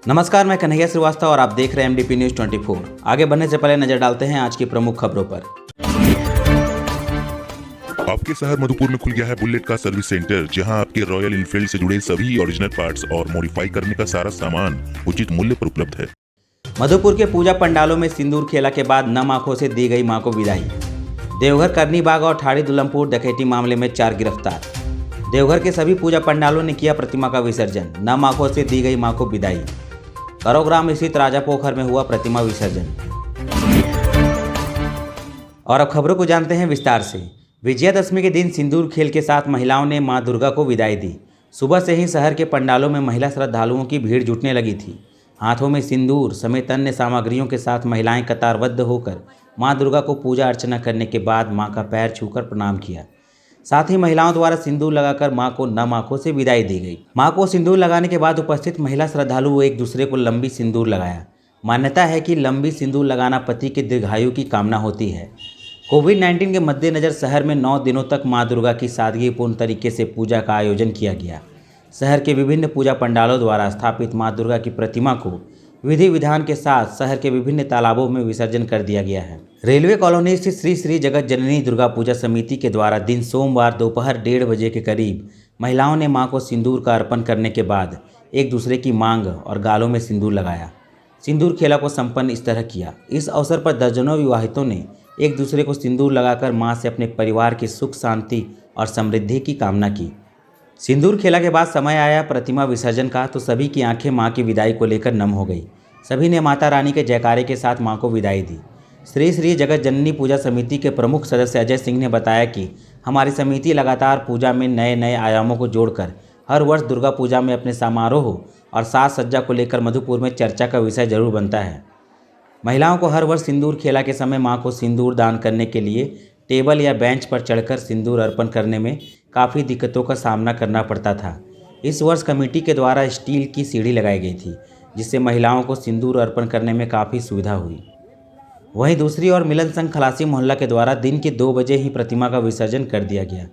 नमस्कार, मैं कन्हैया श्रीवास्तव और आप देख रहे हैं एमडीपी न्यूज 24। आगे बढ़ने से पहले नजर डालते हैं आज की प्रमुख खबरों पर। आपके शहर मधुपुर में खुल गया है बुलेट का सर्विस सेंटर, जहां आपके रॉयल एनफील्ड से जुड़े सभी ओरिजिनल पार्ट्स और मॉडिफाई करने का सारा सामान उचित मूल्य पर उपलब्ध है। मधुपुर के पूजा पंडालों में सिंदूर खेला के बाद नम आंखों से दी गई मां को विदाई। देवघर करनी बाग और ठाड़ी दुल्लमपुर डकैती मामले में 4 गिरफ्तार। देवघर के सभी पूजा पंडालों ने किया प्रतिमा का विसर्जन, नम आंखों से दी गई मां को विदाई। करोग्राम स्थित राजा पोखर में हुआ प्रतिमा विसर्जन। और अब खबरों को जानते हैं विस्तार से। विजयादशमी के दिन सिंदूर खेल के साथ महिलाओं ने मां दुर्गा को विदाई दी। सुबह से ही शहर के पंडालों में महिला श्रद्धालुओं की भीड़ जुटने लगी थी। हाथों में सिंदूर समेत अन्य सामग्रियों के साथ महिलाएं कतारबद्ध होकर मां दुर्गा को पूजा अर्चना करने के बाद मां का पैर छूकर प्रणाम किया। साथ ही महिलाओं द्वारा सिंदूर लगाकर मां को नम आंखों से विदाई दी गई। मां को सिंदूर लगाने के बाद उपस्थित महिला श्रद्धालु एक दूसरे को लंबी सिंदूर लगाया। मान्यता है कि लंबी सिंदूर लगाना पति के दीर्घायु की कामना होती है। कोविड-19 के मद्देनजर शहर में 9 दिनों तक मां दुर्गा की सादगीपूर्ण तरीके से पूजा का आयोजन किया गया। शहर के विभिन्न पूजा पंडालों द्वारा स्थापित मां दुर्गा की प्रतिमा को विधि विधान के साथ शहर के विभिन्न तालाबों में विसर्जन कर दिया गया है। रेलवे कॉलोनी स्थित श्री श्री जगत जननी दुर्गा पूजा समिति के द्वारा दिन सोमवार दोपहर 1:30 बजे के करीब महिलाओं ने मां को सिंदूर का अर्पण करने के बाद एक दूसरे की मांग और गालों में सिंदूर लगाया। सिंदूर खेला को संपन्न इस तरह किया। इस अवसर पर दर्जनों विवाहितों ने एक दूसरे को सिंदूर लगाकर मां से अपने परिवार की सुख शांति और समृद्धि की कामना की। सिंदूर खेला के बाद समय आया प्रतिमा विसर्जन का, तो सभी की आंखें मां की विदाई को लेकर नम हो गई। सभी ने माता रानी के जयकारे के साथ मां को विदाई दी। श्री श्री जगत जननी पूजा समिति के प्रमुख सदस्य अजय सिंह ने बताया कि हमारी समिति लगातार पूजा में नए नए आयामों को जोड़कर हर वर्ष दुर्गा पूजा में अपने समारोह और साज सज्जा को लेकर मधुपुर में चर्चा का विषय जरूर बनता है। महिलाओं को हर वर्ष सिंदूर खेला के समय मां को सिंदूर दान करने के लिए टेबल या बेंच पर चढ़कर सिंदूर अर्पण करने में काफ़ी दिक्कतों का सामना करना पड़ता था। इस वर्ष कमेटी के द्वारा स्टील की सीढ़ी लगाई गई थी, जिससे महिलाओं को सिंदूर अर्पण करने में काफ़ी सुविधा हुई। वहीं दूसरी ओर मिलन संघ खलासी मोहल्ला के द्वारा दिन के 2 बजे ही प्रतिमा का विसर्जन कर दिया गया।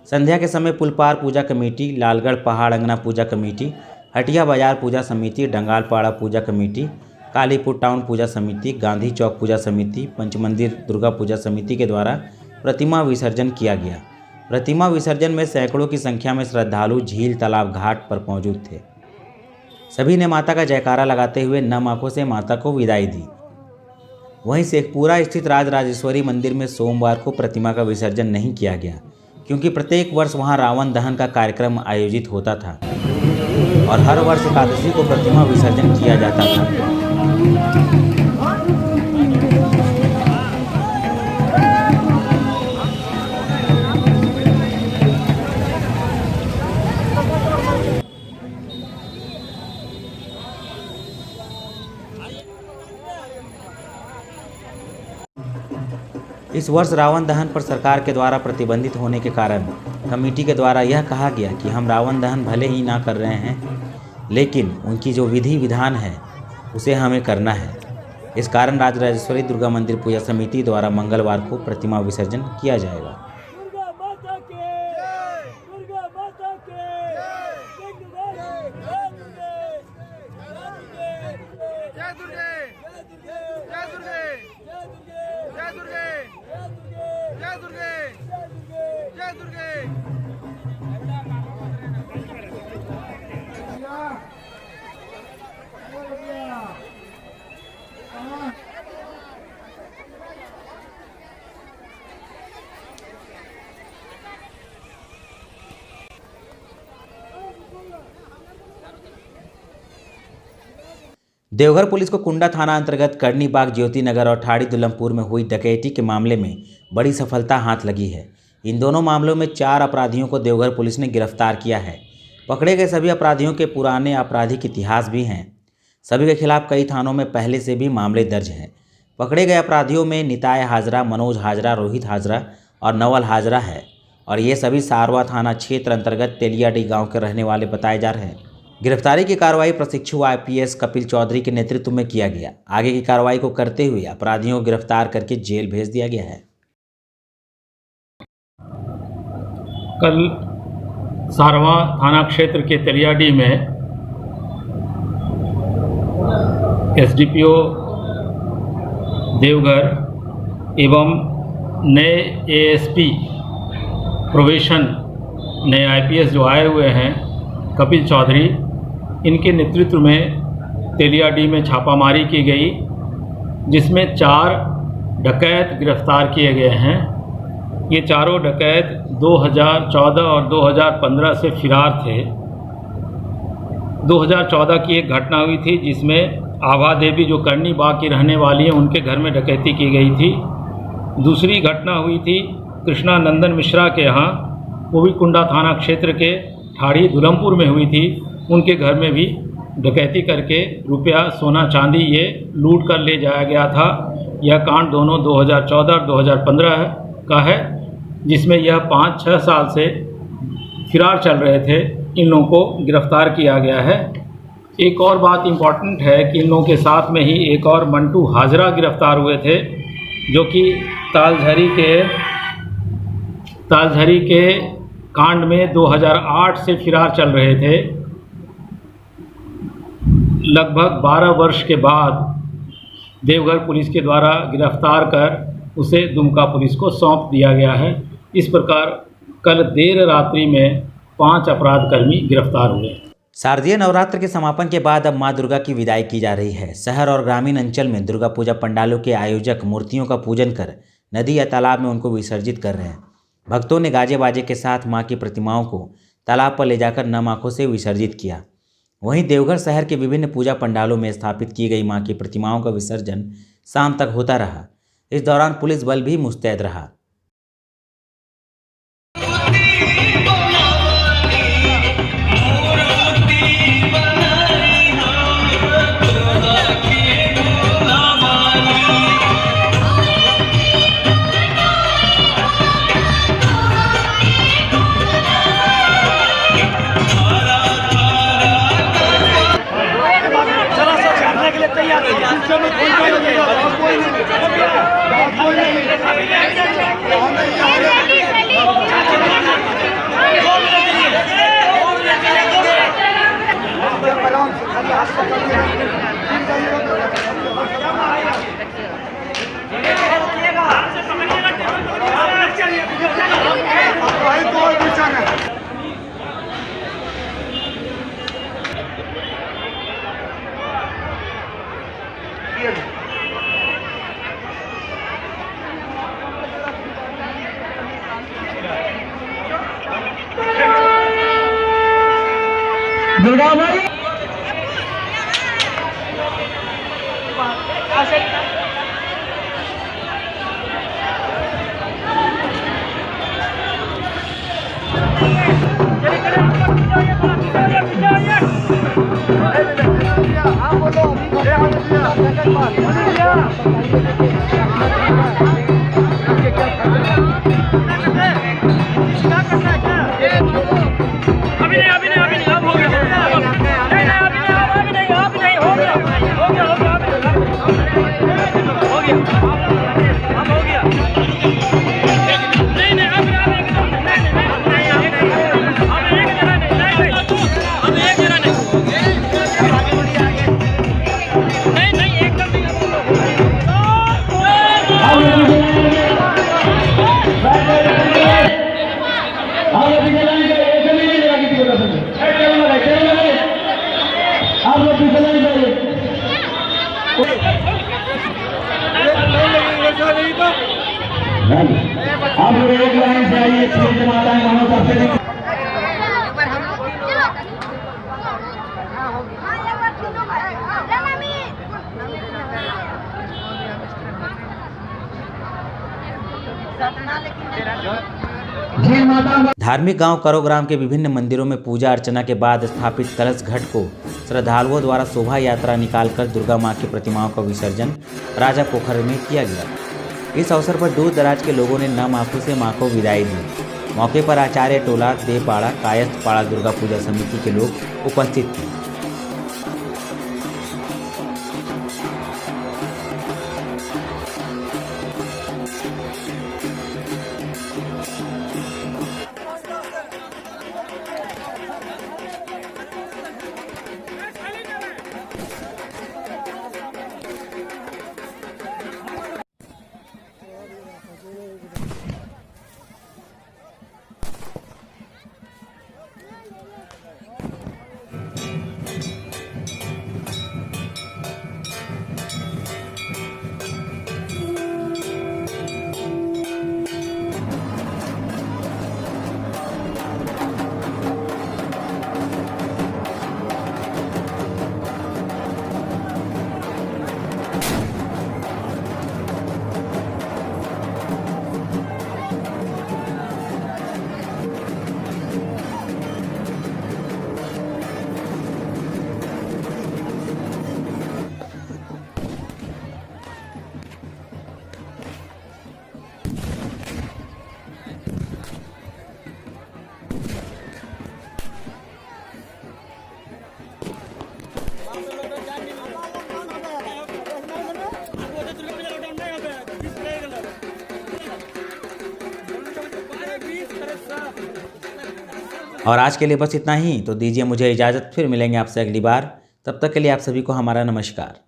संध्या के समय पुलपार पूजा कमेटी, लालगढ़ पहाड़ अंगना पूजा कमेटी, हटिया बाजार पूजा समिति, डंगालपाड़ा पूजा कमेटी, कालीपुर टाउन पूजा समिति, गांधी चौक पूजा समिति, पंचमंदिर दुर्गा पूजा समिति के द्वारा प्रतिमा विसर्जन किया गया। प्रतिमा विसर्जन में सैकड़ों की संख्या में श्रद्धालु झील तालाब घाट पर मौजूद थे। सभी ने माता का जयकारा लगाते हुए नम आंखों से माता को विदाई दी। वहीं शेखपुरा स्थित राजराजेश्वरी मंदिर में सोमवार को प्रतिमा का विसर्जन नहीं किया गया, क्योंकि प्रत्येक वर्ष वहां रावण दहन का कार्यक्रम आयोजित होता था और हर वर्ष एकादशी को प्रतिमा विसर्जन किया जाता था। इस वर्ष रावण दहन पर सरकार के द्वारा प्रतिबंधित होने के कारण कमेटी के द्वारा यह कहा गया कि हम रावण दहन भले ही ना कर रहे हैं, लेकिन उनकी जो विधि विधान है उसे हमें करना है। इस कारण राजराजेश्वरी दुर्गा मंदिर पूजा समिति द्वारा मंगलवार को प्रतिमा विसर्जन किया जाएगा। देवघर पुलिस को कुंडा थाना अंतर्गत करनी बाग, ज्योति नगर और ठाड़ी दुल्लमपुर में हुई डकैती के मामले में बड़ी सफलता हाथ लगी है। इन दोनों मामलों में 4 अपराधियों को देवघर पुलिस ने गिरफ्तार किया है। पकड़े गए सभी अपराधियों के पुराने आपराधिक इतिहास भी हैं। सभी के खिलाफ कई थानों में पहले से भी मामले दर्ज हैं। पकड़े गए अपराधियों में निताय हाजरा, मनोज हाजरा, रोहित हाजरा और नवल हाजरा है और ये सभी सारवा थाना क्षेत्र अंतर्गत तेलियाडी गाँव के रहने वाले बताए जा रहे हैं। गिरफ्तारी की कार्रवाई प्रशिक्षु IPS कपिल चौधरी के नेतृत्व में किया गया। आगे की कार्रवाई को करते हुए अपराधियों को गिरफ्तार करके जेल भेज दिया गया है। कल सारवा थाना क्षेत्र के तेलियाडी में एसडीपीओ देवघर एवं नए एएसपी प्रोबेशन नए आईपीएस जो आए हुए हैं कपिल चौधरी, इनके नेतृत्व में तेलियाडीह में छापामारी की गई, जिसमें 4 डकैत गिरफ्तार किए गए हैं। ये चारों डकैत 2014 और 2015 से फरार थे। 2014 की एक घटना हुई थी जिसमें आभा देवी जो करनी बाग की रहने वाली हैं उनके घर में डकैती की गई थी। दूसरी घटना हुई थी कृष्णा नंदन मिश्रा के यहाँ, वो भी कुंडा थाना क्षेत्र के ठाड़ी दुलमपुर में हुई थी। उनके घर में भी डकैती करके रुपया सोना चांदी ये लूट कर ले जाया गया था। यह कांड दोनों 2014 और 2015 का है, जिसमें यह 5-6 साल से फरार चल रहे थे। इन लोगों को गिरफ्तार किया गया है। एक और बात इम्पॉर्टेंट है कि इन लोगों के साथ में ही एक और मंटू हाजरा गिरफ्तार हुए थे, जो कि तालझरी के कांड में 2008 से फरार चल रहे थे। लगभग 12 वर्ष के बाद देवघर पुलिस के द्वारा गिरफ्तार कर उसे दुमका पुलिस को सौंप दिया गया है। इस प्रकार कल देर रात्रि में 5 अपराधकर्मी गिरफ्तार हुए। शारदीय नवरात्र के समापन के बाद अब मां दुर्गा की विदाई की जा रही है। शहर और ग्रामीण अंचल में दुर्गा पूजा पंडालों के आयोजक मूर्तियों का पूजन कर नदी या तालाब में उनको विसर्जित कर रहे हैं। भक्तों ने गाजे बाजे के साथ मां की प्रतिमाओं को तालाब पर ले जाकर नम आंखों से विसर्जित किया। वहीं देवघर शहर के विभिन्न पूजा पंडालों में स्थापित की गई मां की प्रतिमाओं का विसर्जन शाम तक होता रहा। इस दौरान पुलिस बल भी मुस्तैद रहा। दुर्गा भाई आप लोग एक लाइन से आइए, छह माताएं मानो सबसे धार्मिक गांव करोग्राम के विभिन्न मंदिरों में पूजा अर्चना के बाद स्थापित कलश घट को श्रद्धालुओं द्वारा शोभा यात्रा निकालकर दुर्गा मां की प्रतिमाओं का विसर्जन राजा पोखर में किया गया। इस अवसर पर दूर दराज के लोगों ने नम आंखों से मां को विदाई दी। मौके पर आचार्य टोला, देवपाड़ा, कायस्थ पाड़ा दुर्गा पूजा समिति के लोग उपस्थित थे। और आज के लिए बस इतना ही। तो दीजिए मुझे इजाज़त, फिर मिलेंगे आपसे अगली बार। तब तक के लिए आप सभी को हमारा नमस्कार।